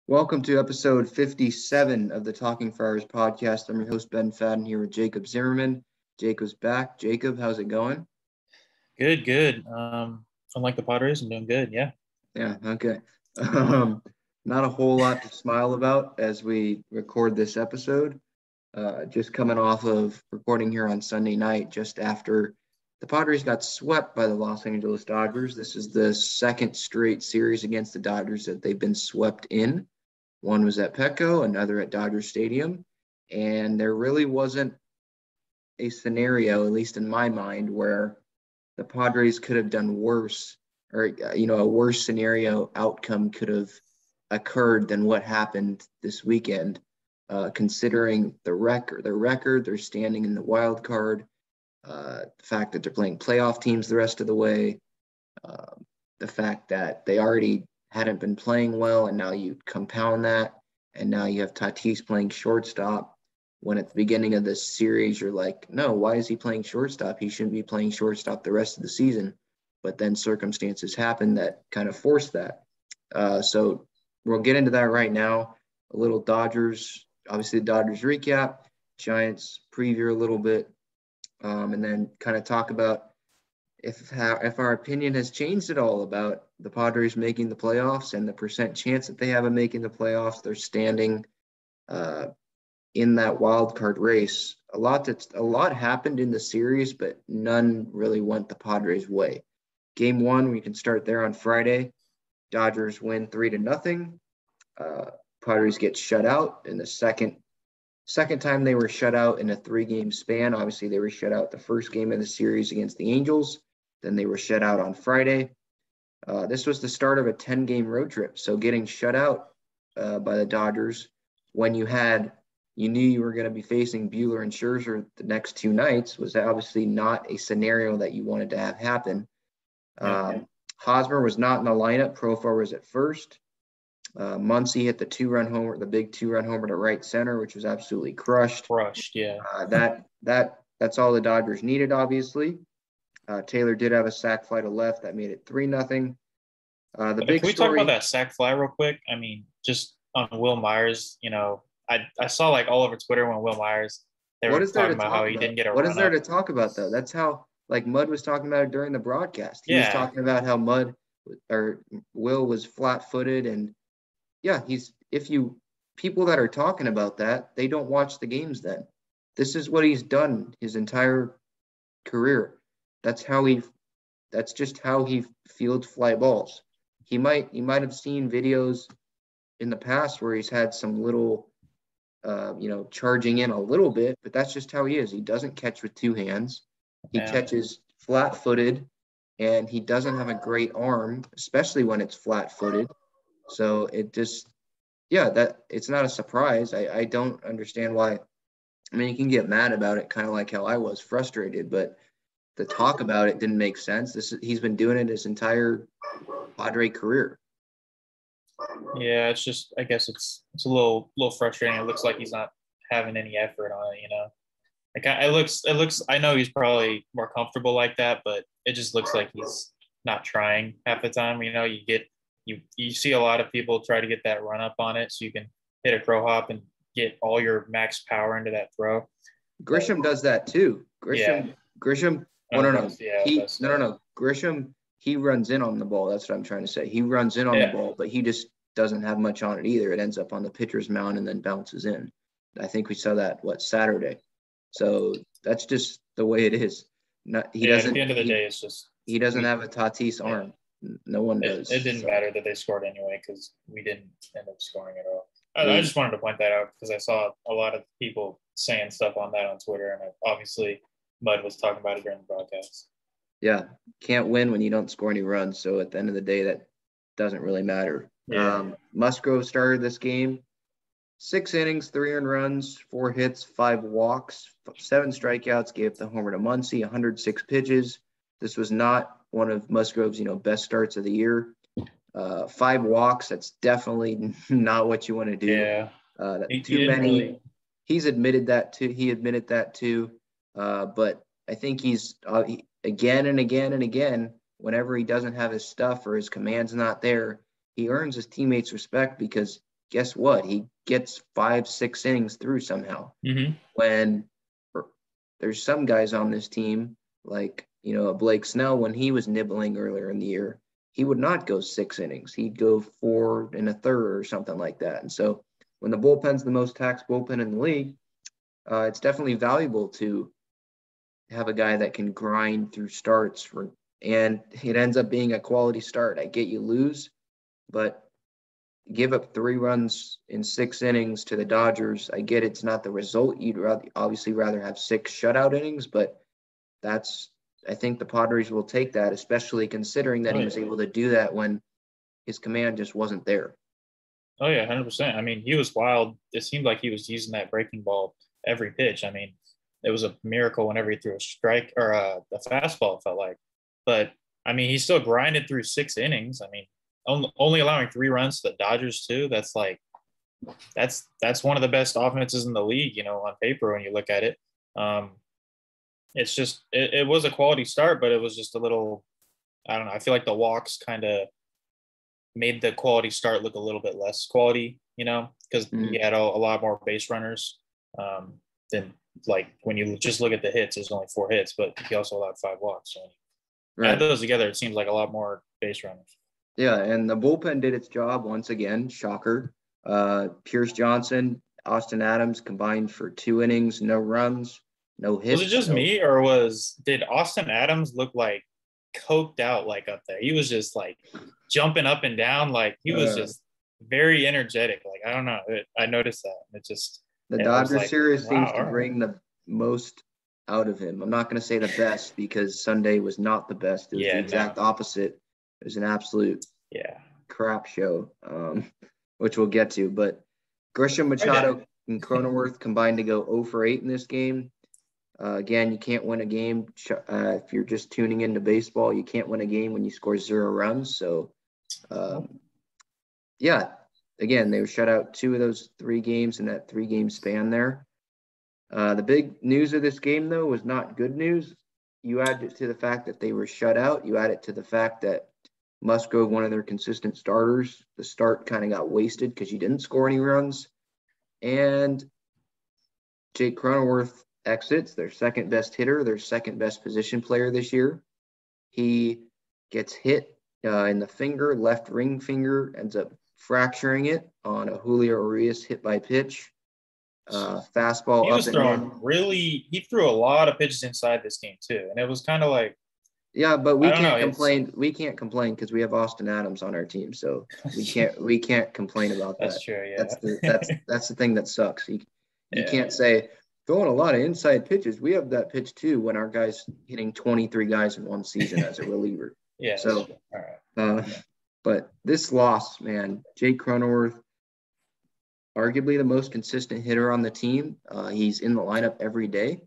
Welcome to episode 57 of the Talking Friars podcast. I'm your host, Ben Fadden, here with Jacob Zimmermann. Jacob's back. Jacob, how's it going? Good. Unlike the Padres, I'm doing good. Yeah. Yeah, okay. Not a whole lot to smile about as we record this episode. Just coming off of recording here on Sunday night, just after the Padres got swept by the Los Angeles Dodgers. This is the second straight series against the Dodgers that they've been swept in. One was at Petco, another at Dodger Stadium. And there really wasn't a scenario, at least in my mind, where the Padres could have done worse or, a worse scenario outcome could have occurred than what happened this weekend, considering their record, their standing in the wild card, the fact that they're playing playoff teams the rest of the way, the fact that they already hadn't been playing well, and now you compound that, and now you have Tatis playing shortstop, when at the beginning of this series, you're like, no, why is he playing shortstop? He shouldn't be playing shortstop the rest of the season. But then circumstances happen that kind of force that. So we'll get into that right now. A little Dodgers, obviously the Dodgers recap, Giants preview a little bit, and then kind of talk about if our opinion has changed at all about the Padres making the playoffs and the percent chance that they have of making the playoffs. They're standing in that wild card race. A lot happened in the series, but none really went the Padres' way. Game one, we can start there on Friday. Dodgers win 3-0. Padres get shut out in the second time they were shut out in a 3-game span. Obviously, they were shut out the first game of the series against the Angels. Then they were shut out on Friday. This was the start of a 10-game road trip. So getting shut out by the Dodgers when you knew you were going to be facing Buehler and Scherzer the next two nights was obviously not a scenario that you wanted to have happen. Hosmer was not in the lineup. Profar was at first. Muncy hit the big two-run homer to right center, which was absolutely crushed. Yeah. That's all the Dodgers needed, obviously. Taylor did have a sac fly to left that made it 3-0. Can we talk about that sac fly real quick? I mean, just on Will Myers, I saw like all over Twitter when Will Myers, they were talking about how he didn't get a run. What is there to talk about, though? That's how, like, Mud was talking about it during the broadcast. He was talking about how Will was flat-footed, and people that are talking about that, they don't watch the games then. This is what he's done his entire career. That's just how he fields fly balls. You might have seen videos in the past where he's had some little, charging in a little bit, but that's just how he is. He doesn't catch with two hands. He catches flat-footed, and he doesn't have a great arm, especially when it's flat-footed. So it's not a surprise. I don't understand why. I mean, you can get mad about it, kind of like how I was frustrated, but the talk about it didn't make sense. He's been doing it his entire Padre career. Yeah, it's just, I guess it's a little frustrating. It looks like he's not having any effort on it, Like it looks. I know he's probably more comfortable like that, but it just looks like he's not trying half the time. You see a lot of people try to get that run up on it, so you can hit a crow hop and get all your max power into that throw. Grisham does that too. Grisham. Grisham, he runs in on the ball. That's what I'm trying to say. He runs in on the ball, but he just doesn't have much on it either. It ends up on the pitcher's mound and then bounces in. I think we saw that, Saturday. So that's just the way it is. At the end of the day, it's just he doesn't have a Tatis arm. No one does. It didn't matter that they scored anyway because we didn't end up scoring at all. I just wanted to point that out because I saw a lot of people saying stuff on that on Twitter, and obviously Mud was talking about it during the broadcast. Yeah, can't win when you don't score any runs. So at the end of the day, that doesn't really matter. Yeah. Musgrove started this game. 6 innings, 3 earned runs, 4 hits, 5 walks, 7 strikeouts, gave the homer to Muncy, 106 pitches. This was not one of Musgrove's, best starts of the year. 5 walks, that's definitely not what you want to do. Yeah. Too many. He's admitted that too. He admitted that too. But I think he's again and again and again, whenever he doesn't have his stuff or his command's not there, he earns his teammates' respect because guess what? He gets 5-6 innings through somehow. Mm-hmm. When there's some guys on this team, like, a Blake Snell, when he was nibbling earlier in the year, he would not go 6 innings. He'd go 4 1/3 or something like that. And so when the bullpen's the most taxed bullpen in the league, it's definitely valuable to have a guy that can grind through starts and it ends up being a quality start. I get you lose, but give up 3 runs in 6 innings to the Dodgers. I get it's not the result. You'd obviously rather have 6 shutout innings, but I think the Padres will take that, especially considering that he was able to do that when his command just wasn't there. Oh, yeah, 100%. I mean, he was wild. It seemed like he was using that breaking ball every pitch. I mean, it was a miracle whenever he threw a strike or a fastball, it felt like. But, I mean, he still grinded through 6 innings. I mean, only allowing 3 runs to the Dodgers, too. That's one of the best offenses in the league, on paper when you look at it. It's just it was a quality start, but it was just a little, I don't know. I feel like the walks kind of made the quality start look a little bit less quality, because he had a lot more base runners than, like, when you just look at the hits, there's only 4 hits, but he also allowed 5 walks. So when you add those together, it seems like a lot more base runners. Yeah, and the bullpen did its job once again. Shocker. Pierce Johnson, Austin Adams combined for 2 innings, no runs, no hits. Was it just me, or did Austin Adams look like coked out, like, up there? He was just like jumping up and down, like he was just very energetic. Like, I don't know, I noticed that. The Dodgers series seems to bring the most out of him. I'm not going to say the best because Sunday was not the best. It was the exact opposite. It was an absolute crap show, which we'll get to. But Grisham, Machado, and Cronenworth combined to go 0 for 8 in this game. Again, you can't win a game if you're just tuning into baseball. You can't win a game when you score 0 runs. So, again, they were shut out 2 of those 3 games in that 3-game span there. The big news of this game, though, was not good news. You add it to the fact that they were shut out. You add it to the fact that Musgrove, one of their consistent starters, the start kind of got wasted because you didn't score any runs. And Jake Cronenworth exits, their second best hitter, their second best position player this year. He gets hit in the finger, left ring finger, ends up fracturing it on a Julio Urias hit by pitch. Fastball. He was he threw a lot of pitches inside this game too, and it was kind of like. Yeah, but we can't complain. We can't complain because we have Austin Adams on our team, so we can't complain about that. That's true. Yeah, that's the thing that sucks. You can't say throwing a lot of inside pitches. We have that pitch too when our guys hitting 23 guys in one season as a reliever. Yeah. So, all right. But this loss, man, Jake Cronenworth, arguably the most consistent hitter on the team. He's in the lineup every day.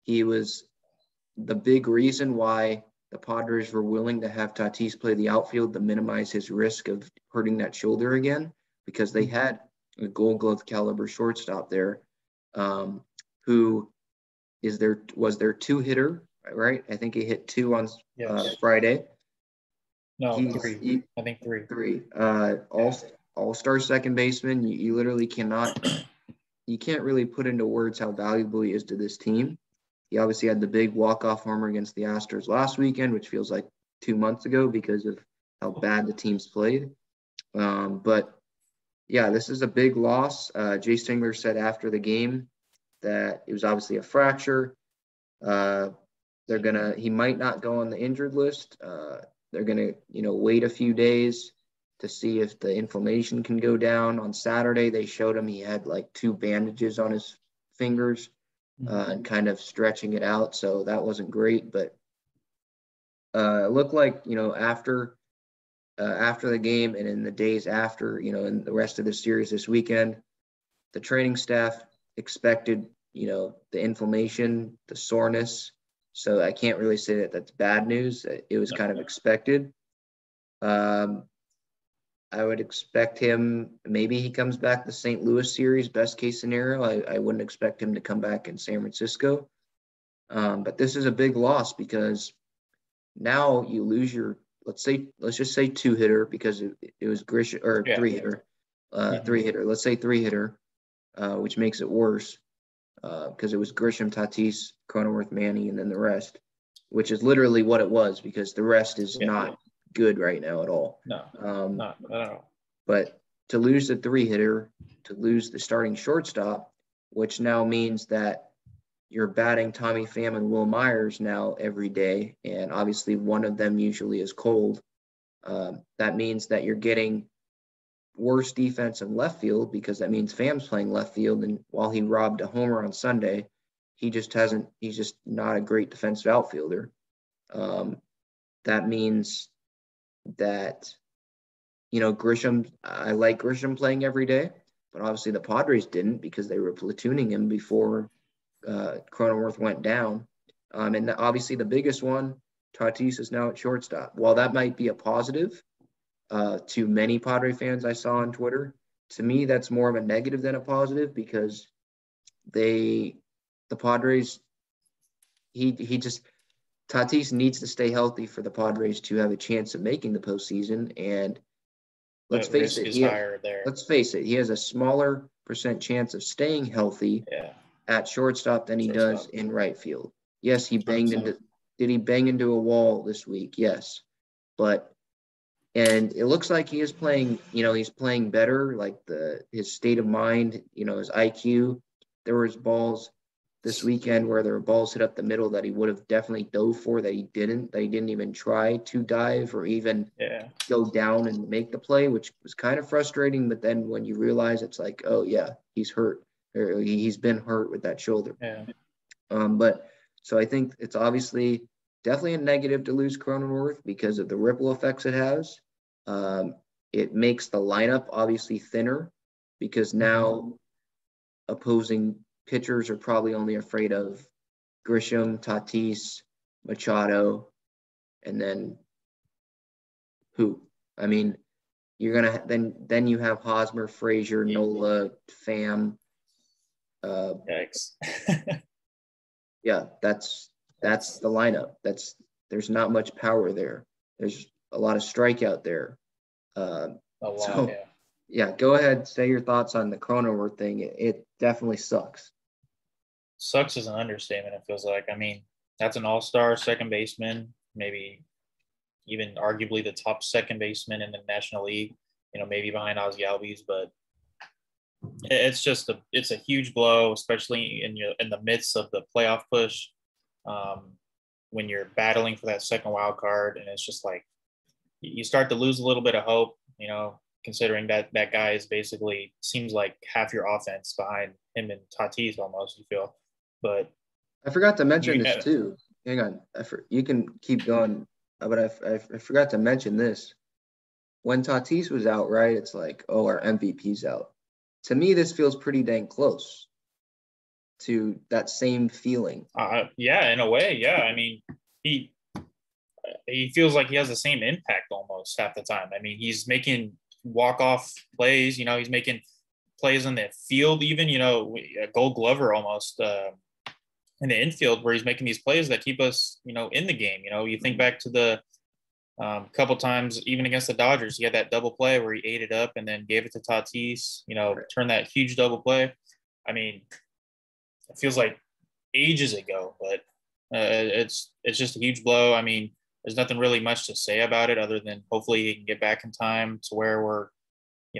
He was the big reason why the Padres were willing to have Tatis play the outfield to minimize his risk of hurting that shoulder again, because they had a Gold Glove caliber shortstop there, who was their 2-hitter, right? I think he hit 2 on Friday. No, 3. I think 3. 3. All-star second baseman. You literally cannot. You can't really put into words how valuable he is to this team. He obviously had the big walk-off homer against the Astros last weekend, which feels like 2 months ago because of how bad the teams played. But, yeah, this is a big loss. Jay Stingler said after the game that it was obviously a fracture. He might not go on the injured list. They're going to, wait a few days to see if the inflammation can go down. On Saturday, they showed him he had like 2 bandages on his fingers. And kind of stretching it out. So that wasn't great, but it looked like, after the game and in the days after, in the rest of the series this weekend, the training staff expected, the inflammation, the soreness. So I can't really say that that's bad news. It was kind of expected. I would expect him, maybe he comes back the St. Louis series, best case scenario. I wouldn't expect him to come back in San Francisco. But this is a big loss because now you lose your, let's just say 2-hitter because it was Grisham, or 3-hitter. three-hitter. Let's say three-hitter, which makes it worse because it was Grisham, Tatis, Cronenworth, Manny, and then the rest, which is literally what it was because the rest is not good right now at all. No, not at all. But to lose the three-hitter, to lose the starting shortstop, which now means that you're batting Tommy Pham and Will Myers now every day, and obviously one of them usually is cold. That means that you're getting worse defense in left field because that means Pham's playing left field, and while he robbed a homer on Sunday, he's just not a great defensive outfielder. That means that, Grisham, I like Grisham playing every day, but obviously the Padres didn't because they were platooning him before Cronenworth went down. And obviously the biggest one, Tatis is now at shortstop. While that might be a positive to many Padre fans I saw on Twitter, to me that's more of a negative than a positive because the Padres, Tatis needs to stay healthy for the Padres to have a chance of making the postseason. And let's face it, he has a smaller percent chance of staying healthy at shortstop than he does in right field. Yes, he banged into a wall this week? Yes. And it looks like he is playing, he's playing better, like his state of mind, his IQ. There was balls this weekend where there were balls hit up the middle that he would have definitely dove for that he didn't even try to dive or even go down and make the play, which was kind of frustrating. But then when you realize it's like, oh yeah, he's hurt, or he's been hurt with that shoulder. Yeah. But so I think it's obviously definitely a negative to lose Cronenworth because of the ripple effects it has. It makes the lineup obviously thinner because now opposing pitchers are probably only afraid of Grisham, Tatis, Machado, and then who? I mean, you're gonna then you have Hosmer, Frazier, Nola, Pham. Yikes. Yeah, that's the lineup. There's not much power there. There's a lot of strikeout there. Yeah, go ahead. Say your thoughts on the Cronenworth thing. It definitely sucks. Sucks is an understatement, it feels like. I mean, that's an all-star second baseman, maybe even arguably the top second baseman in the National League, maybe behind Ozzie Albies, but it's a huge blow, especially in the midst of the playoff push, when you're battling for that second wild card, and it's just like you start to lose a little bit of hope, considering that that guy is basically seems like half your offense behind him and Tatis almost, you feel. But I forgot to mention this too. Hang on, you can keep going, but I forgot to mention this. When Tatis was out, right? It's like, oh, our MVP's out. To me, this feels pretty dang close to that same feeling. Yeah, in a way, yeah. I mean, he feels like he has the same impact almost half the time. I mean, he's making walk-off plays. He's making plays in the field, even, a Gold Glover almost in the infield where he's making these plays that keep us, in the game. You think back to the couple times, even against the Dodgers, he had that double play where he ate it up and then gave it to Tatis, turned that huge double play. I mean, it feels like ages ago, but it's just a huge blow. I mean, there's nothing really much to say about it other than hopefully he can get back in time to where we're,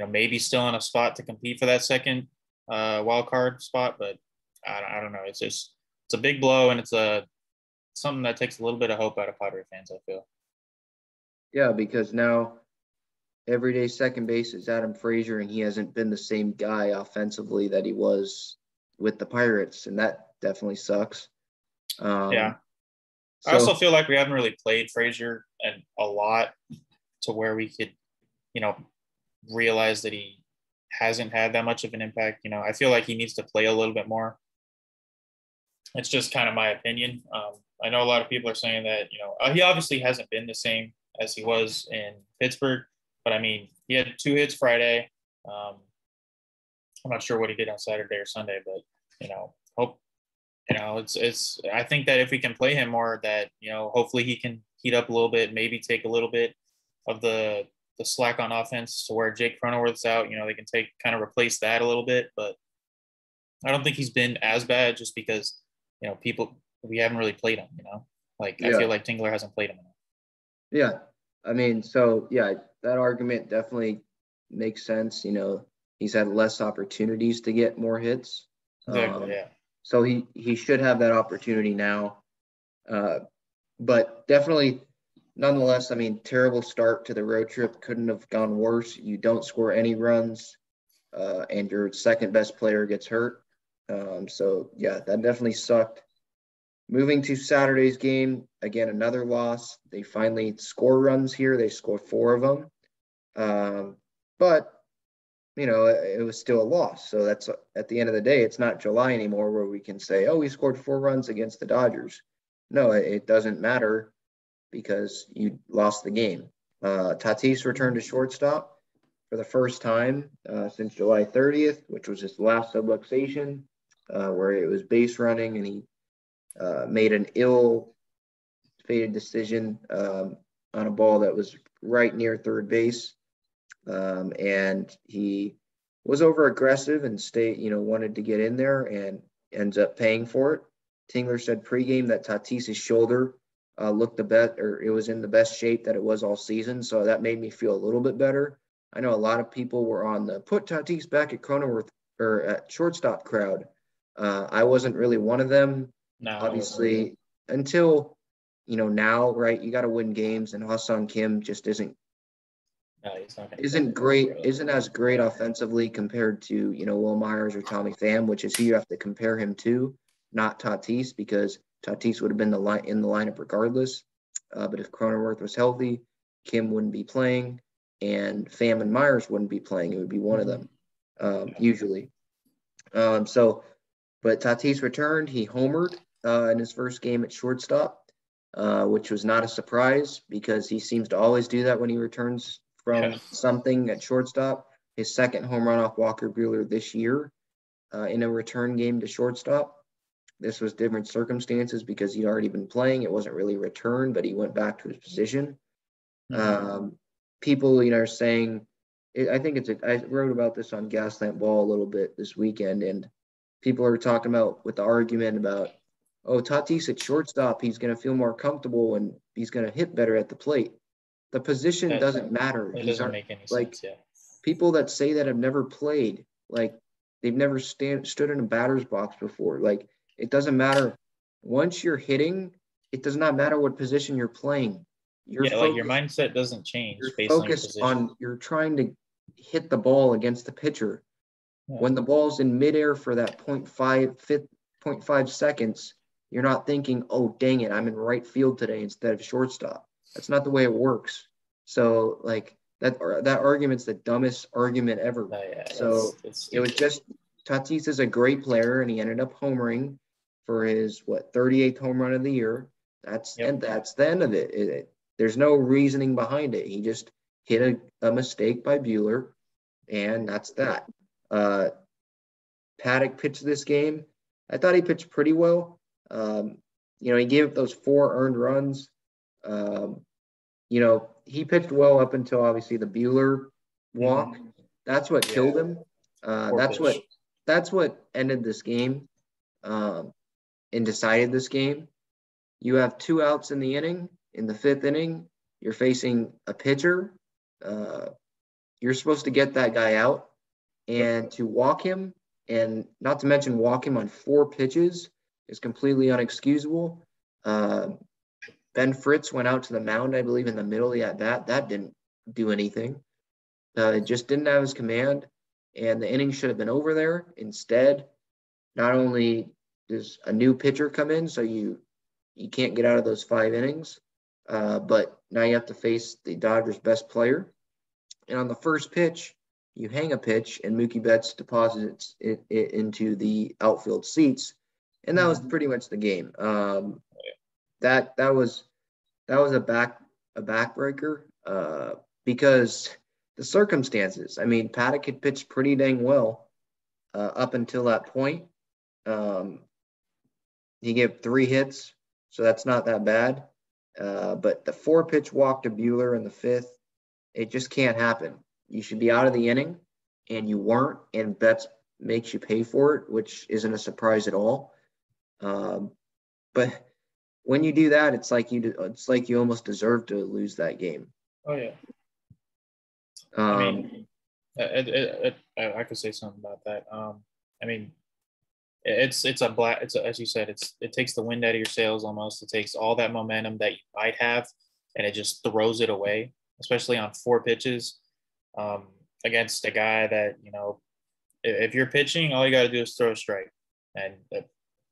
maybe still in a spot to compete for that second wild card spot. But I don't know. It's a big blow, and it's something that takes a little bit of hope out of Padre fans, I feel. Yeah, because now everyday second base is Adam Frazier, and he hasn't been the same guy offensively that he was with the Pirates, and that definitely sucks. Yeah. I also feel like we haven't really played Frazier a lot to where we could, realize that he hasn't had that much of an impact. I feel like he needs to play a little bit more. It's just kind of my opinion. I know a lot of people are saying that, he obviously hasn't been the same as he was in Pittsburgh, but I mean, he had 2 hits Friday. I'm not sure what he did on Saturday or Sunday, but, hope, I think that if we can play him more, that, hopefully he can heat up a little bit, maybe take a little bit of the the slack on offense to where Jake Cronenworth's out. They can kind of replace that a little bit, but I don't think he's been as bad just because, we haven't really played him, I feel like Tingler hasn't played him enough. Yeah. I mean, so yeah, that argument definitely makes sense. He's had less opportunities to get more hits. Exactly. Yeah. So he should have that opportunity now. But definitely, nonetheless, I mean, terrible start to the road trip. Couldn't have gone worse. You don't score any runs, and your second best player gets hurt. So yeah, that definitely sucked. Moving to Saturday's game, again, another loss. They finally score runs here. They scored 4 of them. But, it was still a loss. So that's at the end of the day, it's not July anymore where we can say, oh, we scored 4 runs against the Dodgers. No, it doesn't matter because you lost the game. Tatis returned to shortstop for the first time since July 30th, which was his last subluxation, where it was base running, and he made an ill-fated decision on a ball that was right near third base. And he was over-aggressive and wanted to get in there and ends up paying for it. Tingler said pregame that Tatis's shoulder looked the best, or it was in the best shape that it was all season. So that made me feel a little bit better. I know a lot of people were on the put Tatis back at Cronenworth or at shortstop crowd. I wasn't really one of them. No, obviously, until now, right? You got to win games, and Ha-Seong Kim just isn't as great offensively compared to Will Myers or Tommy Pham, which is who you have to compare him to, not Tatis, because Tatis would have been in the lineup regardless. But if Cronenworth was healthy, Kim wouldn't be playing, and Pham and Myers wouldn't be playing. It would be one of them usually. But Tatis returned. He homered in his first game at shortstop, which was not a surprise because he seems to always do that when he returns from something at shortstop. His second home run off Walker Buehler this year in a return game to shortstop. This was different circumstances because he'd already been playing. It wasn't really a return, but he went back to his position. People, are saying, I wrote about this on Gaslamp Ball a little bit this weekend, and people are talking about with the argument about, oh, Tatis at shortstop, he's going to feel more comfortable and he's going to hit better at the plate. The position doesn't matter. It doesn't make any sense. Yeah. People that say that have never played, they've never stood in a batter's box before. It doesn't matter. Once you're hitting, it does not matter what position you're playing. Your mindset doesn't change based on your position. You're trying to hit the ball against the pitcher. Yeah. When the ball's in midair for that 0.5 seconds, you're not thinking, oh, dang it, I'm in right field today instead of shortstop. That's not the way it works. So, that argument's the dumbest argument ever. It was just Tatis is a great player, and he ended up homering for his 38th home run of the year. And that's the end of it. There's no reasoning behind it. He just hit a mistake by Buehler, and that's that. Paddock pitched this game. I thought he pitched pretty well. He gave up those 4 earned runs. He pitched well up until obviously the Buehler walk. That's what killed him. That's what ended this game and decided this game. You have 2 outs in the inning. In the 5th inning, you're facing a pitcher. You're supposed to get that guy out, and to walk him, and not to mention walk him on 4 pitches, is completely unexcusable. Ben Fritz went out to the mound, I believe, in the middle of the at-bat. That didn't do anything. It just didn't have his command, and the inning should have been over there. Instead, not only does a new pitcher come in, so you can't get out of those 5 innings, but now you have to face the Dodgers' best player. And on the first pitch, you hang a pitch, and Mookie Betts deposits it into the outfield seats, and that was pretty much the game. That was a backbreaker because the circumstances. I mean, Paddock had pitched pretty dang well up until that point. He gave 3 hits, so that's not that bad. But the 4-pitch walk to Buehler in the 5th, It just can't happen. You should be out of the inning, and you weren't, and Betts makes you pay for it, which isn't a surprise at all. But when you do that, it's like you almost deserve to lose that game. Oh yeah. I mean, I could say something about that. I mean, it's as you said, it takes the wind out of your sails almost. It takes all that momentum that you might have, and it just throws it away, especially on 4 pitches against a guy that, if you're pitching, all you got to do is throw a strike, and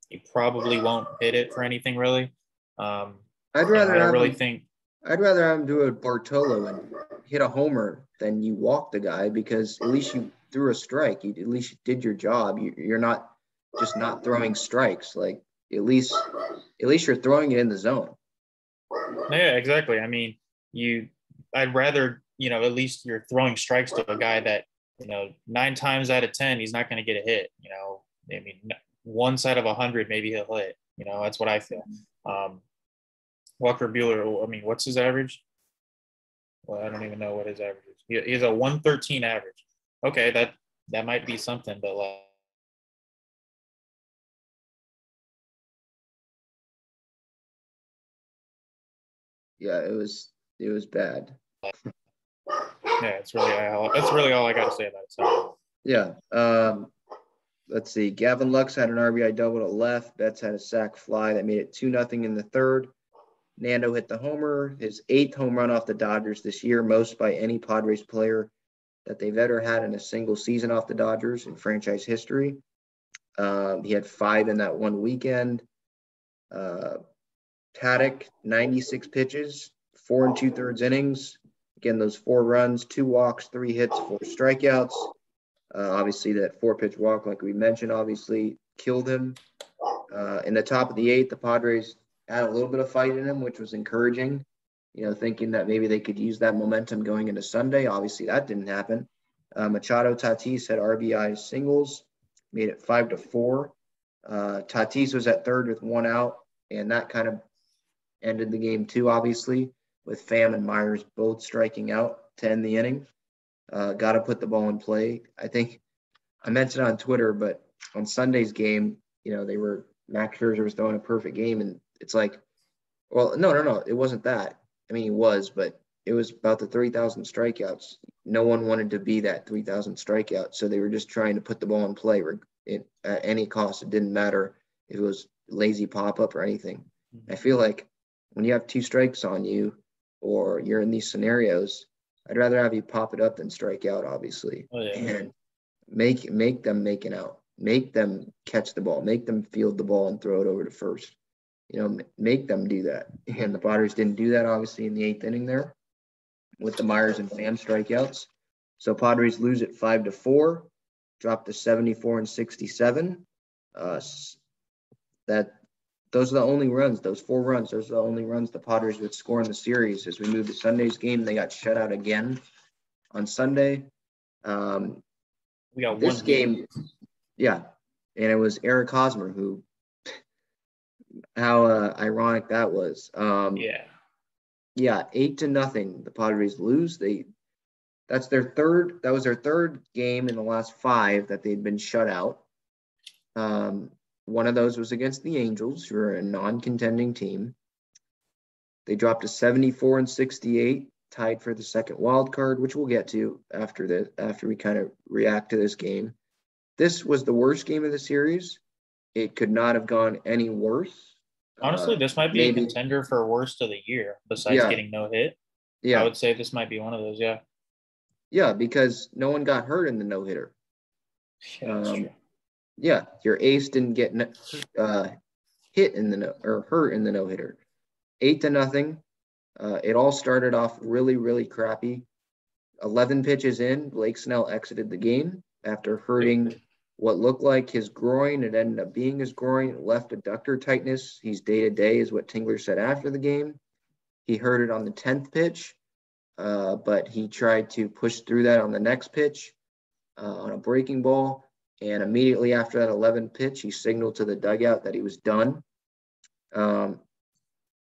you probably won't hit it for anything really. I'd rather I don't really think. I'd rather have him do a Bartolo and hit a homer than you walk the guy, because at least you threw a strike. You at least did your job. You're not just not throwing strikes. Like at least you're throwing it in the zone. Yeah, exactly. I mean, I'd rather, at least you're throwing strikes to a guy that, 9 times out of 10, he's not going to get a hit. I mean, 1 side of 100, maybe he'll hit. That's what I feel. Walker Buehler, I mean, what's his average? Well, I don't even know what his average is. He's a 113 average. Okay, that might be something, but yeah, it was bad. Yeah, that's really all I got to say about it. So. Yeah. Let's see. Gavin Lux had an RBI double to left. Betts had a sac fly that made it 2-0 in the third. Nando hit the homer, his 8th home run off the Dodgers this year, most by any Padres player that they've ever had in a single season off the Dodgers in franchise history. He had 5 in that one weekend. Paddock, 96 pitches, 4 2/3 innings. Again, those 4 runs, 2 walks, 3 hits, 4 strikeouts. Obviously, that 4-pitch walk, like we mentioned, obviously killed him. In the top of the 8th, the Padres had a little bit of fight in him, which was encouraging, thinking that maybe they could use that momentum going into Sunday. Obviously, that didn't happen. Machado Tatis had RBI singles, made it 5-4. Tatis was at third with 1 out, and that kind of ended the game too, obviously, with Pham and Myers both striking out to end the inning. Got to put the ball in play. I think I mentioned on Twitter, but on Sunday's game, Max Scherzer was throwing a perfect game, and it's like, well, no, it wasn't that. I mean, he was, but it was about the 3,000 strikeouts. No one wanted to be that 3,000 strikeout, so they were just trying to put the ball in play at any cost. It didn't matter if it was lazy pop-up or anything. I feel like when you have 2 strikes on you or you're in these scenarios, I'd rather have you pop it up than strike out, obviously. Oh, yeah. And make them make it out. Make them catch the ball. Make them field the ball and throw it over to first. Make them do that. And the Padres didn't do that, obviously, in the 8th inning there with the Myers and Pham strikeouts. So Padres lose it 5-4, drop to 74 and 67. Those are the only runs, those 4 runs. Those are the only runs the Padres would score in the series. As we move to Sunday's game, they got shut out again on Sunday. We got this one game. Yeah, and it was Eric Hosmer who. How ironic that was. Yeah, 8-0. The Padres lose. That was their third game in the last 5 that they'd been shut out. One of those was against the Angels, who are a non-contending team. They dropped to 74 and 68, tied for the second wild card, which we'll get to after we kind of react to this game. This was the worst game of the series. It could not have gone any worse. Honestly, this might be a contender for worst of the year, besides getting no hit. Yeah. I would say this might be one of those, yeah. Yeah, because no one got hurt in the no-hitter. Yeah, that's true. Yeah, your ace didn't get hit or hurt in the no-hitter. 8-0. It all started off really, really crappy. 11 pitches in, Blake Snell exited the game after hurting what looked like his groin. It ended up being his groin, left adductor tightness. He's day-to-day is what Tingler said after the game. He hurt it on the 10th pitch, but he tried to push through that on the next pitch on a breaking ball. And immediately after that 11th pitch, he signaled to the dugout that he was done. And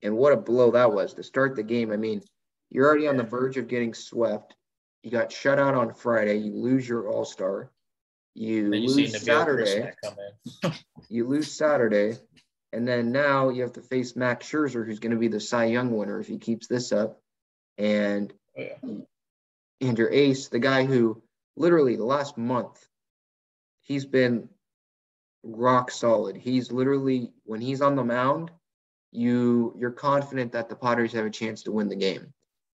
what a blow that was to start the game. I mean, You're already on the verge of getting swept. You got shut out on Friday. You lose your all-star. You Then you see lose Nabil Saturday. Christmas come in. You lose Saturday. And then now you have to face Max Scherzer, who's going to be the Cy Young winner if he keeps this up. And, and your ace, the guy who literally the last month, he's been rock solid. He's literally, when he's on the mound, you're confident that the Padres have a chance to win the game.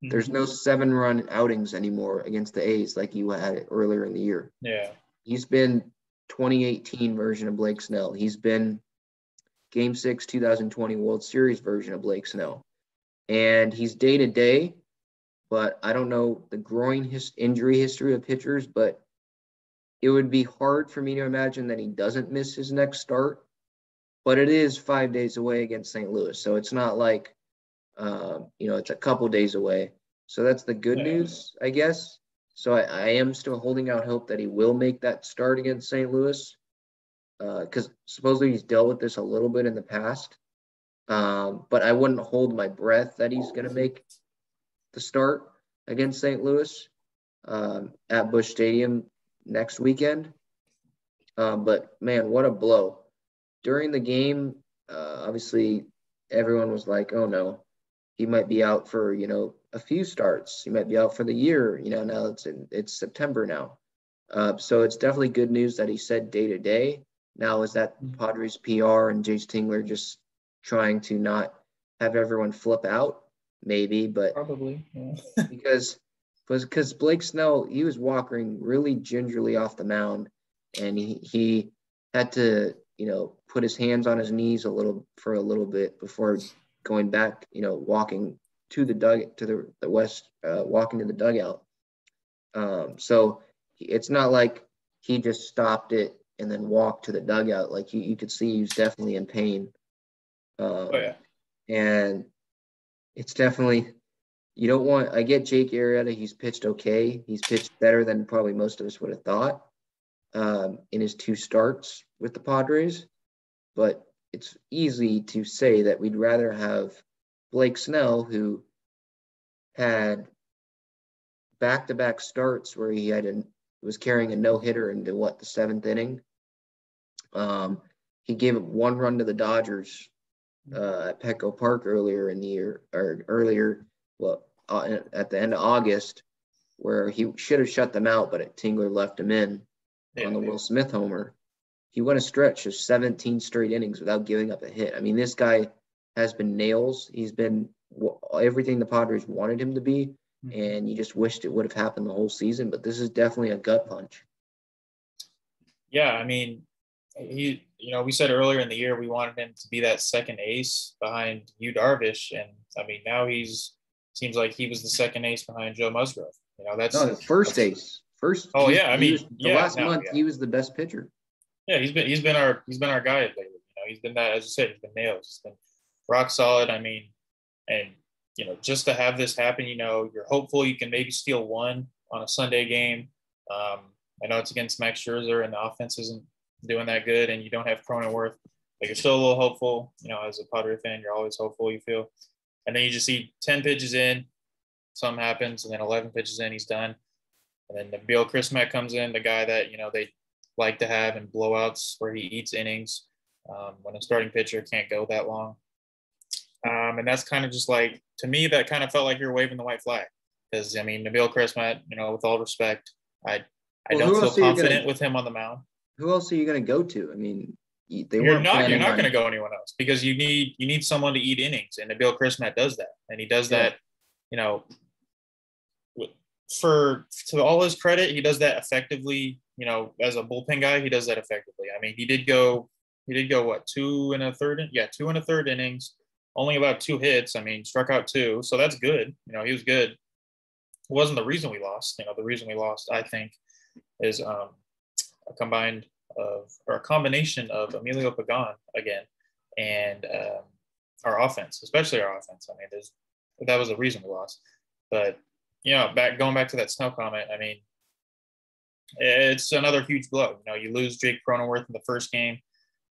Mm-hmm. There's no 7-run outings anymore against the A's like you had earlier in the year. Yeah. He's been 2018 version of Blake Snell. He's been Game 6 2020 World Series version of Blake Snell. And he's day-to-day, but I don't know the groin injury history of pitchers, but it would be hard for me to imagine that he doesn't miss his next start. But it is 5 days away against St. Louis, so it's not like, it's a couple days away. So that's the good news, I guess. So I am still holding out hope that he will make that start against St. Louis, because supposedly he's dealt with this a little bit in the past. But I wouldn't hold my breath that he's going to make the start against St. Louis at Busch Stadium next weekend. But, man, what a blow. During the game, obviously, everyone was like, oh, no, he might be out for, a few starts. He might be out for the year. Now it's September now. So it's definitely good news that he said day-to-day. Now, is that Padres PR and Jace Tingler just trying to not have everyone flip out? Maybe, but probably, yeah. because Blake Snell, he was walking really gingerly off the mound, and he had to, put his hands on his knees a little bit before going back, walking to the walking to the dugout. So it's not like he just stopped it and then walked to the dugout. Like you could see he was definitely in pain. And it's definitely, I get Jake Arrieta. He's pitched okay. He's pitched better than probably most of us would have thought in his 2 starts with the Padres. But it's easy to say that we'd rather have Blake Snell, who had back-to-back starts where he was carrying a no-hitter into the 7th inning. He gave up 1 run to the Dodgers at Petco Park earlier in the year, or earlier, at the end of August, where he should have shut them out, but Tingler left him in on the Will Smith homer. He went a stretch of 17 straight innings without giving up a hit. I mean, this guy has been nails. He's been everything the Padres wanted him to be, and you just wished it would have happened the whole season, but this is definitely a gut punch. Yeah, I mean, we said earlier in the year we wanted him to be that second ace behind Yu Darvish, and I mean now seems like he was the second ace behind Joe Musgrove. The first ace. Oh yeah, I mean last month he was the best pitcher. Yeah, he's been our guy lately. He's been that, as you said, he's been nails. He's been rock solid. I mean, and just to have this happen, you're hopeful you can maybe steal one on a Sunday game. I know it's against Max Scherzer and the offense isn't doing that good, and you don't have Cronenworth, but you're still a little hopeful. As a Padre fan, you're always hopeful, you feel. And then you just see 10 pitches in, something happens, and then 11 pitches in, he's done. And then Nabil Christmas comes in, the guy that, they like to have in blowouts where he eats innings when a starting pitcher can't go that long. And that's kind of just like, to me, that kind of felt like you're waving the white flag. Because, I mean, Nabil Christmas, with all respect, I don't feel confident with him on the mound. Who else are you going to go to? I mean, you're not going to go anyone else because you need someone to eat innings, and Nabil Christmas does that, and he does that. To all his credit, he does that effectively. As a bullpen guy, he does that effectively. I mean, he did go what, 2 1/3? Yeah, 2 1/3 innings, only about 2 hits. I mean, struck out 2, so that's good. He was good. It wasn't the reason we lost. The reason we lost, I think, is a combination of Emilio Pagan again and our offense, especially our offense. I mean, that was the reason we lost. But going back to that Snell comment, I mean, it's another huge blow. You lose Jake Cronenworth in the first game,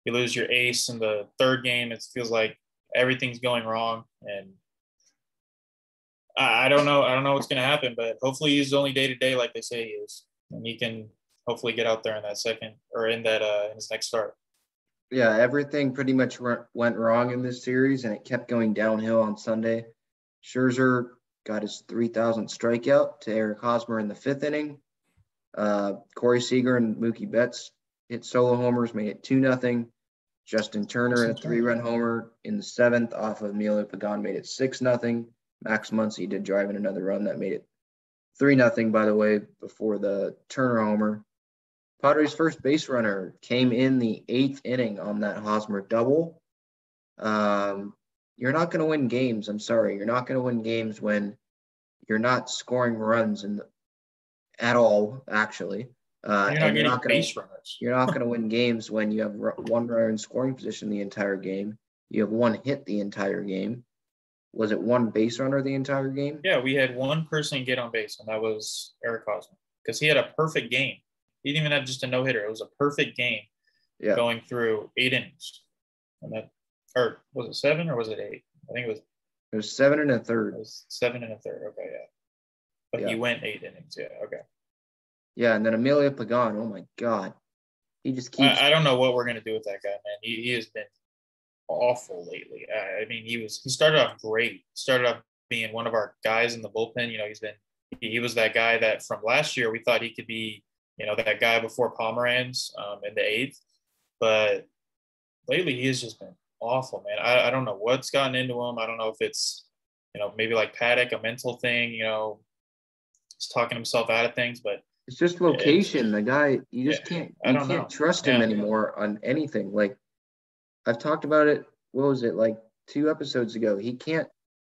you lose your ace in the third game. It feels like everything's going wrong, and I don't know. I don't know what's going to happen, but hopefully he's only day to day like they say he is, and he can hopefully get out there in that second or in that in his next start. Yeah, everything pretty much went wrong in this series, and it kept going downhill on Sunday. Scherzer got his 3,000th strikeout to Eric Hosmer in the 5th inning. Corey Seager and Mookie Betts hit solo homers, made it 2-0. Justin Turner and a 3-run homer in the 7th off of Emilio Pagan made it 6-0. Max Muncy did drive in another run that made it 3-0, by the way, before the Turner homer. Padres' first base runner came in the 8th inning on that Hosmer double. You're not going to win games. I'm sorry. You're not going to win games when you're not scoring runs at all, actually. You're not getting base runners. You're not going to win games when you have one runner in scoring position the entire game. You have one hit the entire game. Was it one base runner the entire game? Yeah, we had one person get on base, and that was Eric Hosmer because he had a perfect game. He didn't even have just a no-hitter. It was a perfect game going through 8 innings. And that, or was it 7 or was it 8? I think it was 7 1/3. It was 7 1/3. Okay, yeah. But he went 8 innings. Yeah, okay. Yeah, and then Emilio Pagan, oh my God. He just keeps. I don't know what we're going to do with that guy, man. He has been awful lately. I mean, he started off great. He started off being one of our guys in the bullpen. You know, he was that guy that from last year we thought he could be, you know, that guy before Pomeranz in the 8th. But lately he has just been awful, man. I don't know what's gotten into him. I don't know if it's, you know, maybe like Paddock, a mental thing, you know, he's talking himself out of things, but it's just location. The guy, you just can't trust him anymore on anything. Like I've talked about it. What was it, like 2 episodes ago? He can't,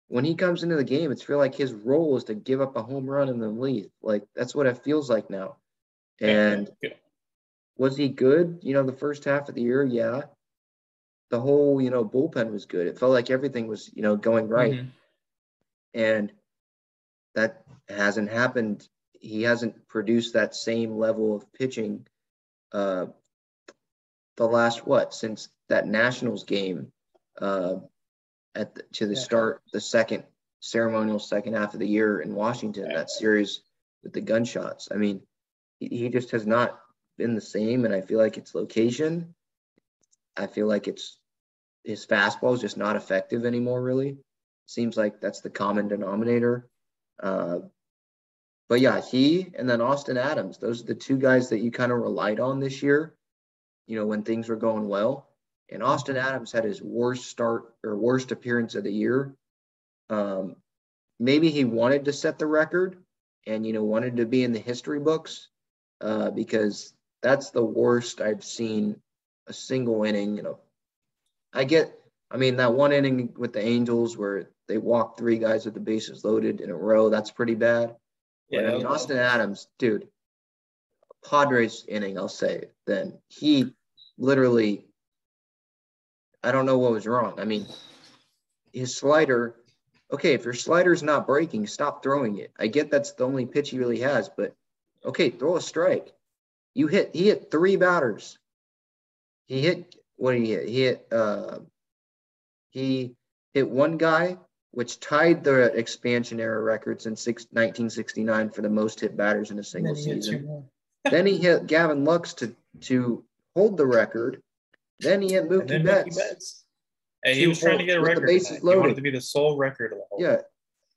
when he comes into the game, it's feel like his role is to give up a home run and then leave. Like that's what it feels like now. And was he good? You know, the first half of the year, yeah. The whole, you know, bullpen was good. It felt like everything was, you know, going right. Mm-hmm. And that hasn't happened. He hasn't produced that same level of pitching the last, since that Nationals game start, the second ceremonial second half of the year in Washington, that series with the gunshots. I mean, he just has not been the same, and I feel like it's location. I feel like it's his fastball is just not effective anymore, really. Seems like that's the common denominator. But yeah, he and then Austin Adams, those are the 2 guys that you kind of relied on this year, you know, when things were going well. And Austin Adams had his worst appearance of the year. Maybe he wanted to set the record and, you know, wanted to be in the history books because that's the worst I've seen a single inning, you know. That one inning with the Angels where they walked 3 guys with the bases loaded in a row, that's pretty bad. But, yeah, Austin Adams, dude, Padres inning, I'll say, then he literally, I don't know what was wrong. I mean, his slider, okay, if your slider's not breaking, stop throwing it. I get that's the only pitch he really has, but okay, throw a strike. He hit 3 batters. He hit he hit one guy, which tied the expansion era record since 1969 for the most hit batters in a single season. Then he hit Gavin Lux to hold the record. Then he hit Mookie Betts. Hey, he was trying to get a record. He wanted to be the sole record of the whole. Yeah,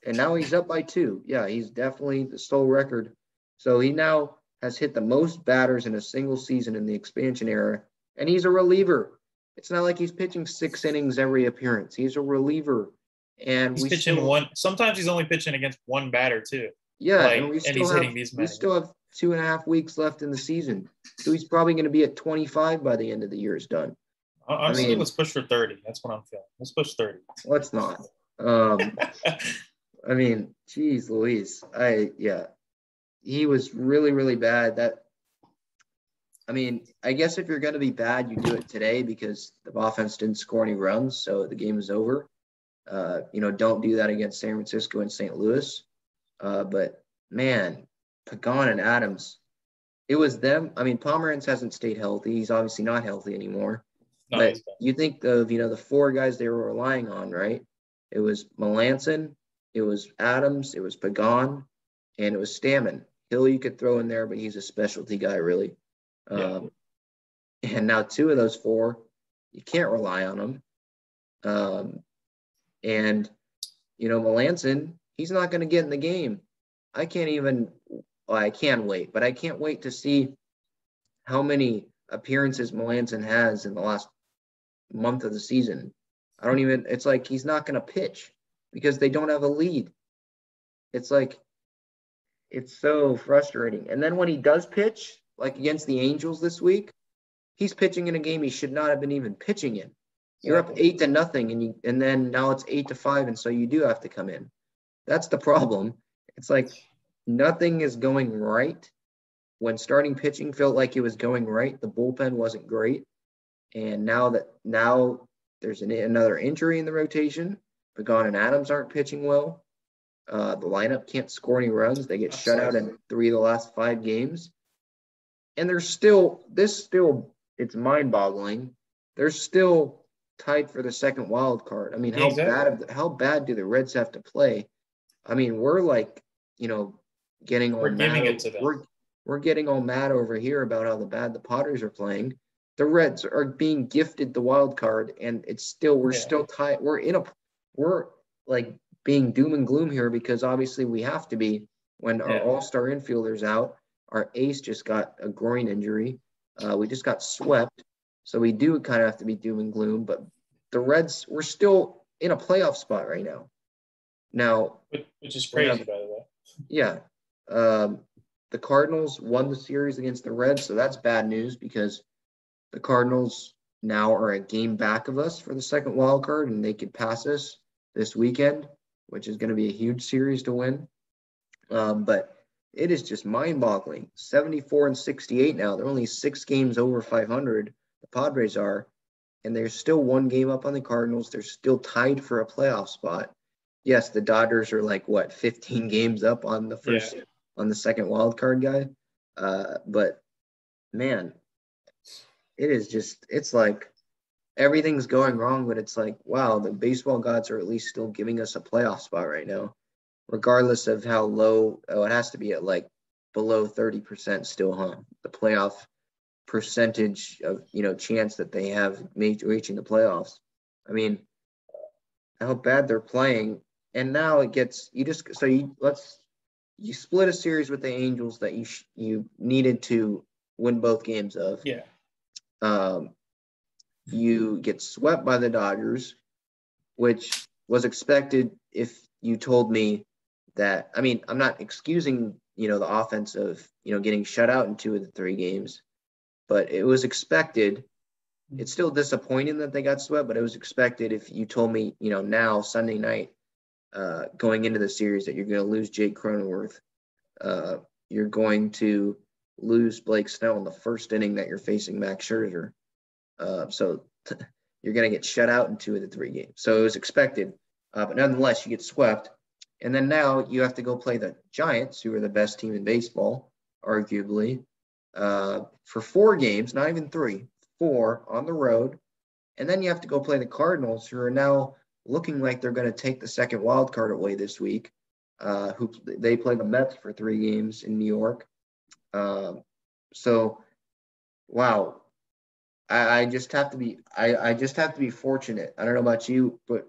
and now he's up by 2. Yeah, he's definitely the sole record. So he now has hit the most batters in a single season in the expansion era, and he's a reliever. It's not like he's pitching 6 innings every appearance. He's a reliever. And he's pitching one. Sometimes he's only pitching against one batter too. Yeah, and he's hitting these. We still have 2.5 weeks left in the season, so he's probably going to be at 25 by the end of the year is done. Honestly, let's push for 30. That's what I'm feeling. Let's push 30. Let's not. I mean, geez, Louise. He was really, really bad. I guess if you're going to be bad, you do it today because the offense didn't score any runs, so the game is over. Don't do that against San Francisco and St. Louis. But man, Pagan and Adams, it was them. I mean, Pomeranz hasn't stayed healthy. He's obviously not healthy anymore. No, but you think of, the 4 guys they were relying on, right? It was Melanson, It was Adams, it was Pagan, and it was Stammen. Hill you could throw in there, but he's a specialty guy, really. And now 2 of those 4, you can't rely on them. And, Melanson, he's not going to get in the game. I can wait, but I can't wait to see how many appearances Melanson has in the last month of the season. It's like he's not going to pitch because they don't have a lead. It's like, it's so frustrating. And then when he does pitch, like against the Angels this week, he's pitching in a game he should not have been even pitching in. You're up 8-0, and then now it's 8-5, and so you do have to come in. That's the problem. It's like nothing is going right. When starting pitching felt like it was going right, the bullpen wasn't great, and now there's another injury in the rotation. Pagan and Adams aren't pitching well. The lineup can't score any runs. They get shut out in 3 of the last 5 games, and it's mind-boggling. They're still tied for the second wild card. I mean, how bad do the Reds have to play? I mean, we're like, getting all mad. We're getting all mad over here about how bad the Padres are playing. The Reds are being gifted the wild card, and we're still tied. We're like being doom and gloom here because obviously we have to be when our all-star infielder's out. Our ace just got a groin injury. We just got swept. So we do kind of have to be doom and gloom, but the Reds, we're still in a playoff spot right now. Which is crazy, by the way. Yeah. The Cardinals won the series against the Reds, so that's bad news because the Cardinals now are a game back of us for the second wild card, and they could pass us this weekend, which is going to be a huge series to win. But it is just mind-boggling. 74-68 now. They're only 6 games over 500. The Padres are, and they're still 1 game up on the Cardinals. They're still tied for a playoff spot. Yes, the Dodgers are 15 games up on the second wild card guy. But man, it's like everything's going wrong, but it's like, wow, the baseball gods are at least still giving us a playoff spot right now, regardless of how low. It has to be at below 30% still, huh? The playoff percentage of chance that they have reaching the playoffs. I mean, how bad they're playing, and now it gets you split a series with the Angels that you needed to win both games of. You get swept by the Dodgers, which was expected. If you told me that, I mean, I'm not excusing the offense of getting shut out in 2 of the 3 games. But it was expected. It's still disappointing that they got swept, but it was expected. If you told me, now Sunday night, going into the series, that you're going to lose Jake Cronenworth, you're going to lose Blake Snell in the first inning that you're facing Max Scherzer. So you're going to get shut out in 2 of the 3 games. So it was expected, but nonetheless, you get swept. And then now you have to go play the Giants, who are the best team in baseball, arguably. For 4 games, not even 3, 4 on the road. And then you have to go play the Cardinals, who are now looking like they're going to take the second wild card away this week. They play the Mets for 3 games in New York. So, wow. I just have to be fortunate. I don't know about you, but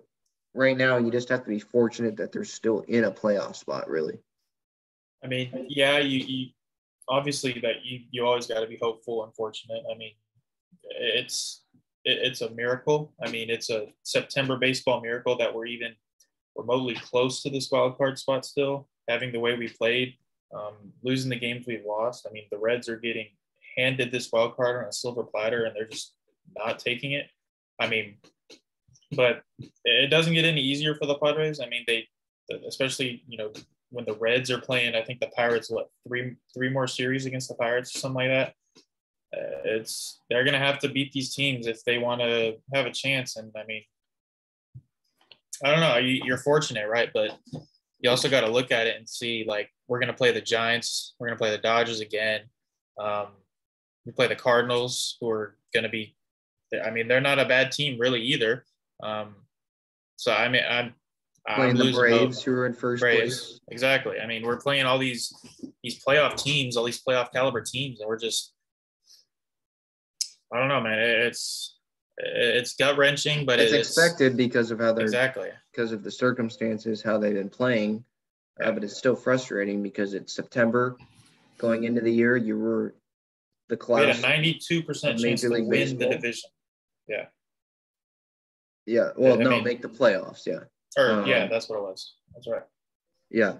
right now you just have to be fortunate that they're still in a playoff spot, really. I mean, yeah, you obviously that you always got to be hopeful and fortunate. I mean, it's a miracle. I mean, it's a September baseball miracle that we're even remotely close to this wild card spot still, having the way we played, losing the games we've lost. I mean, the Reds are getting handed this wild card on a silver platter, and they're just not taking it. I mean, but it doesn't get any easier for the Padres. I mean, especially, when the Reds are playing, I think the Pirates, three more series against the Pirates or something like that. They're going to have to beat these teams if they want to have a chance. And I mean, I don't know. You're fortunate, right? But you also got to look at it and see, we're going to play the Giants. We're going to play the Dodgers again. We play the Cardinals, who are going to be – I mean, they're not a bad team really either. So, I mean, Playing I'm the losing hope. Braves, who are in first Braves, place. exactly. I mean, we're playing all these playoff teams, all these playoff caliber teams, and we're just, I don't know, man. It's gut wrenching, but It's it's expected because of how they're exactly because of the circumstances, how they've been playing. Yeah. But it's still frustrating because it's September going into the year. You were the We had a class 92% of chance Major to League win the Baseball. division. Yeah. Yeah. Well, I no, mean, make the playoffs. Yeah. yeah, that's what it was. That's right. Yeah.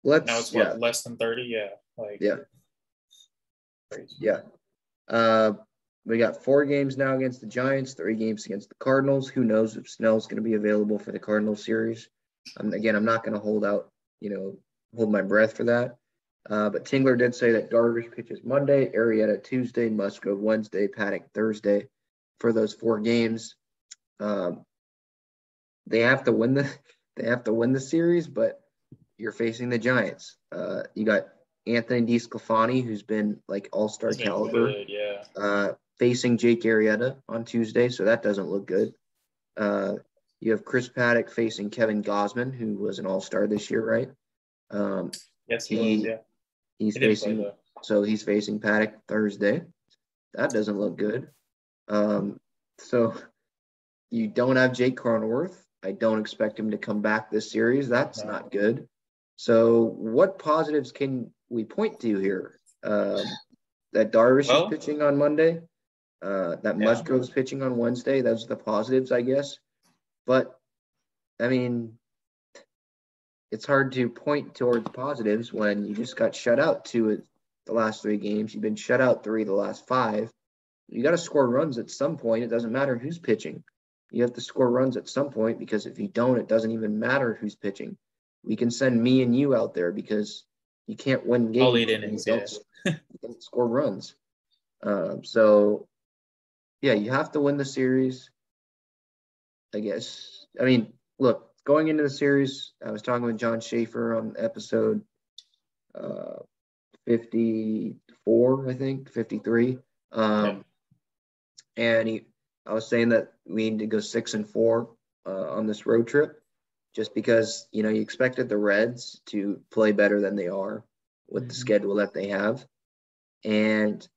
Now it's what, less than 30? Yeah. Yeah. Crazy. Yeah. We got 4 games now against the Giants, 3 games against the Cardinals. Who knows if Snell's going to be available for the Cardinals series? Again, I'm not going to hold my breath for that. But Tingler did say that Darvish pitches Monday, Arrieta Tuesday, Musgrove Wednesday, Paddock Thursday for those 4 games. They have to win the series, but you're facing the Giants. You got Anthony DeSclafani, who's been like all-star caliber. Good, yeah. Facing Jake Arrieta on Tuesday, so that doesn't look good. You have Chris Paddock facing Kevin Gausman, who was an all-star this year, right? Yes, he was, yeah. He's facing Paddock Thursday. That doesn't look good. So you don't have Jake Cronenworth. I don't expect him to come back this series. That's not good. So what positives can we point to here? That Darvish is pitching on Monday. That Musgrove's pitching on Wednesday. Those are the positives, I guess. But, I mean, it's hard to point towards positives when you just got shut out 2 of the last 3 games. You've been shut out 3 of the last 5. You got to score runs at some point. It doesn't matter who's pitching. You have to score runs at some point because if you don't, it doesn't even matter who's pitching. We can send me and you out there because you can't win games. All 8 innings, you don't score runs. So, yeah, you have to win the series, I guess. I mean, look, going into the series, I was talking with John Schaefer on episode 54, I think, 53. And I was saying that we need to go 6-4 on this road trip just because, you expected the Reds to play better than they are with the schedule that they have. And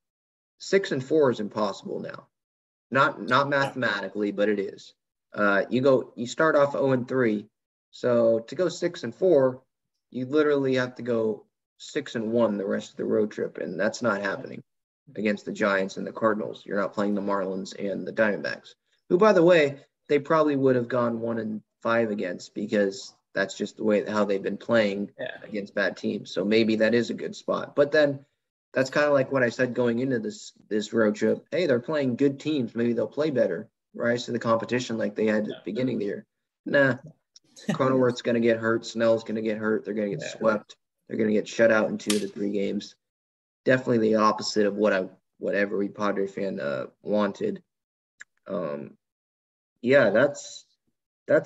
6-4 is impossible now. Not mathematically, but it is. You start off 0-3. So to go 6-4, you literally have to go 6-1 the rest of the road trip, and that's not happening against the Giants and the Cardinals. You're not playing the Marlins and the Diamondbacks, who, by the way, they probably would have gone 1-5 against because that's just the way how they've been playing against bad teams. So maybe that is a good spot. But then that's kind of like what I said going into this road trip. Hey, they're playing good teams. Maybe they'll play better, rise to the competition like they had at the beginning of the year. Nah, Cronenworth's going to get hurt. Snell's going to get hurt. They're going to get swept. They're going to get shut out in 2 to 3 games. Definitely the opposite of what every Padre fan wanted. That's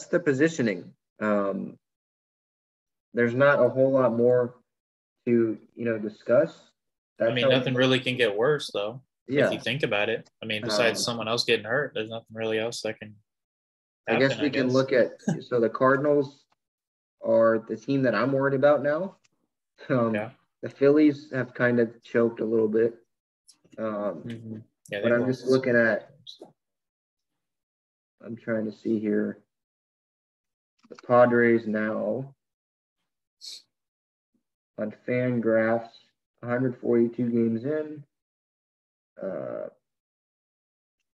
the positioning. There's not a whole lot more to discuss. Nothing really can get worse though. If you think about it, besides someone else getting hurt, there's nothing really else that can happen, I guess we can look at so the Cardinals are the team that I'm worried about now. The Phillies have kind of choked a little bit. But I'm just looking at I'm trying to see here. The Padres now on FanGraphs, 142 games in.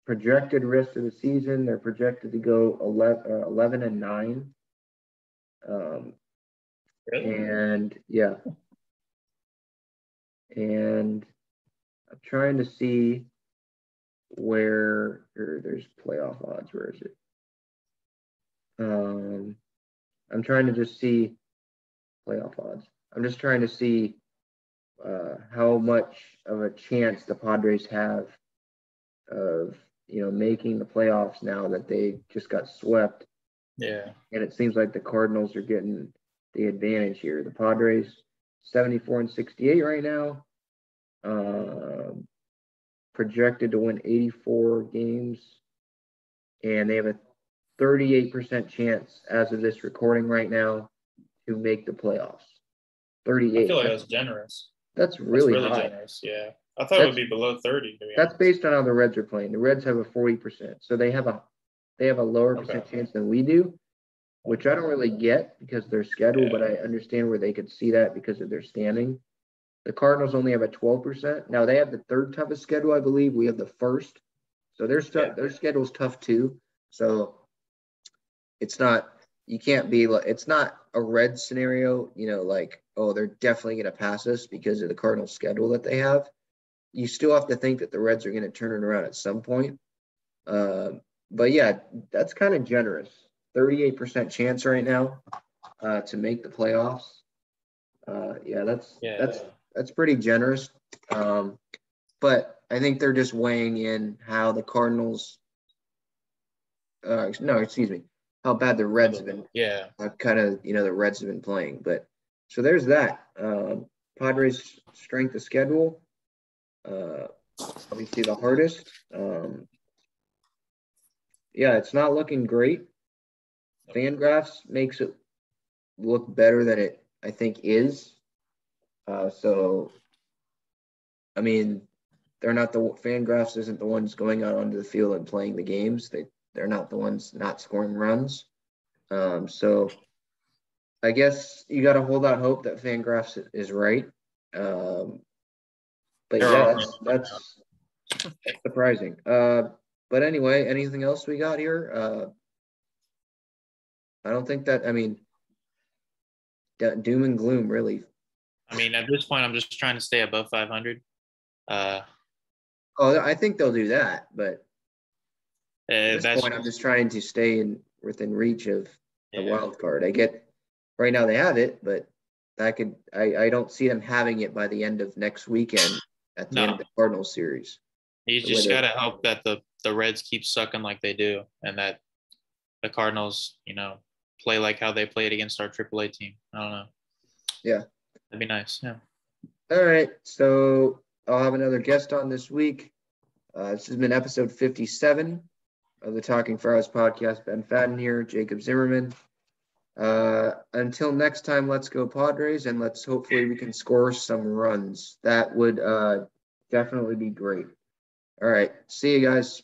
Projected rest of the season, they're projected to go 11-9. And and I'm trying to see where there's playoff odds. Where is it? I'm trying to just see playoff odds. I'm just trying to see how much of a chance the Padres have of making the playoffs now that they just got swept. Yeah. And it seems like the Cardinals are getting the advantage here. The Padres 74-68 right now. Projected to win 84 games, and they have a 38% chance as of this recording right now to make the playoffs. 38. I feel like that's generous. That's really high. Generous. Yeah, I thought it would be below 30. That's based on how the Reds are playing. The Reds have a 40%, so they have a lower percent chance than we do, which I don't really get because they're scheduled, but I understand where they could see that because of their standing. The Cardinals only have a 12%. Now they have the third toughest schedule, I believe. We have the first, so their schedule's tough too. So it's not. You can't be like, it's not a red scenario, like, oh, they're definitely going to pass us because of the Cardinals schedule that they have. You still have to think that the Reds are going to turn it around at some point. But yeah, that's kind of generous. 38% chance right now to make the playoffs. That's pretty generous. But I think they're just weighing in how the Cardinals how bad the Reds have been. Yeah. The Reds have been playing. But so there's that. Padres' strength of schedule. Obviously the hardest. It's not looking great. Fangraphs makes it look better than it, I think, is. Fangraphs isn't the ones going out onto the field and playing the games. They're not the ones not scoring runs. So I guess you got to hold out hope that Fangraphs is right. But yeah, that's surprising. But anyway, anything else we got here? I don't think that, doom and gloom, really. At this point, I'm just trying to stay above 500. I think they'll do that, but at this point, I'm just trying to stay within reach of the wild card. I get right now they have it, but I don't see them having it by the end of next weekend at the end of the Cardinals series. You just got to hope that the Reds keep sucking like they do, and that the Cardinals, play like how they played against our AAA team. I don't know. Yeah. That'd be nice. Yeah. All right. So I'll have another guest on this week. This has been episode 57 of the Talking Friars podcast. Ben Fadden here, Jacob Zimmermann. Until next time, let's go Padres, and hopefully we can score some runs. That would definitely be great. All right. See you guys.